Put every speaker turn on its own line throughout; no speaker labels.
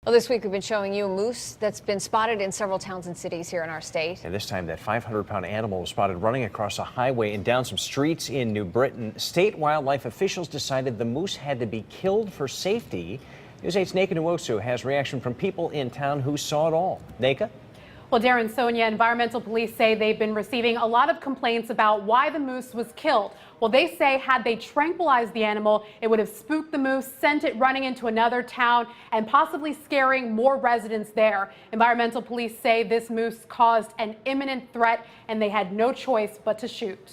Well, this week we've been showing you a moose that's been spotted in several towns and cities here in our state.
And this time that 500-pound animal was spotted running across a highway and down some streets in New Britain. State wildlife officials decided the moose had to be killed for safety. News 8's Neka Nwosu has reaction from people in town who saw it all. Neka?
Well, Darren, Sonia, environmental police say they've been receiving a lot of complaints about why the moose was killed. Well, they say had they tranquilized the animal, it would have spooked the moose, sent it running into another town, and possibly scaring more residents there. Environmental police say this moose caused an imminent threat, and they had no choice but to shoot.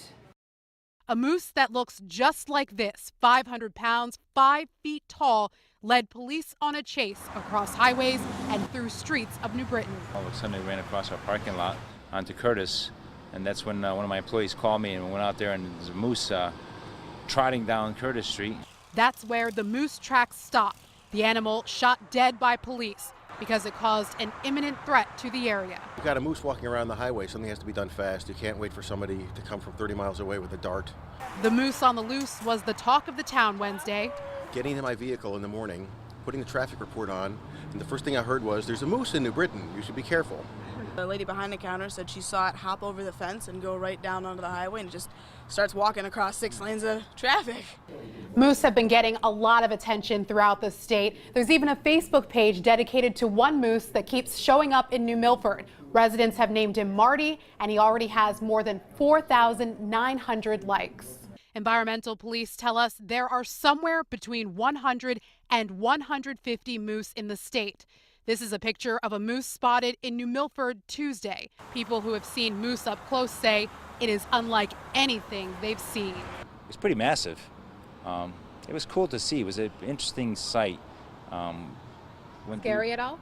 A moose that looks just like this, 500 pounds, 5 feet tall, led police on a chase across highways and through streets of New Britain.
All of a sudden, they ran across our parking lot onto Curtis, and that's when one of my employees called me, and we went out there, and there's a moose trotting down Curtis Street.
That's where the moose tracks stopped. The animal shot dead by police because it caused an imminent threat to the area.
You've got a moose walking around the highway. Something has to be done fast. You can't wait for somebody to come from 30 miles away with a dart.
The moose on the loose was the talk of the town Wednesday.
Getting in my vehicle in the morning, putting the traffic report on, and the first thing I heard was, there's a moose in New Britain. You should be careful.
The lady behind the counter said she saw it hop over the fence and go right down onto the highway and just starts walking across 6 lanes of traffic.
Moose have been getting a lot of attention throughout the state. There's even a Facebook page dedicated to one moose that keeps showing up in New Milford. Residents have named him Marty, and he already has more than 4,900 likes. Environmental police tell us there are somewhere between 100 and 150 moose in the state. This is a picture of a moose spotted in New Milford Tuesday. People who have seen moose up close say it is unlike anything they've seen.
It's pretty massive. It was cool to see. It was an interesting sight.
Scary at all?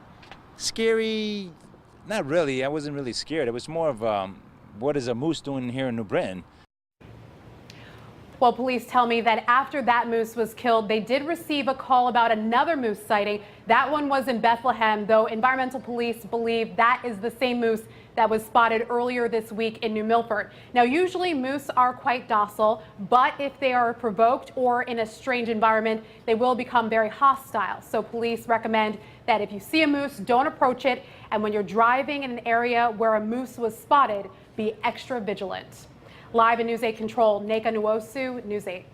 Scary? Not really. I wasn't really scared. It was more of what is a moose doing here in New Britain?
Well, police tell me that after that moose was killed, they did receive a call about another moose sighting. That one was in Bethlehem, though environmental police believe that is the same moose that was spotted earlier this week in New Milford. Now, usually moose are quite docile, but if they are provoked or in a strange environment, they will become very hostile. So police recommend that if you see a moose, don't approach it. And when you're driving in an area where a moose was spotted, be extra vigilant. Live in News 8 Control, Neka Nwosu, News 8.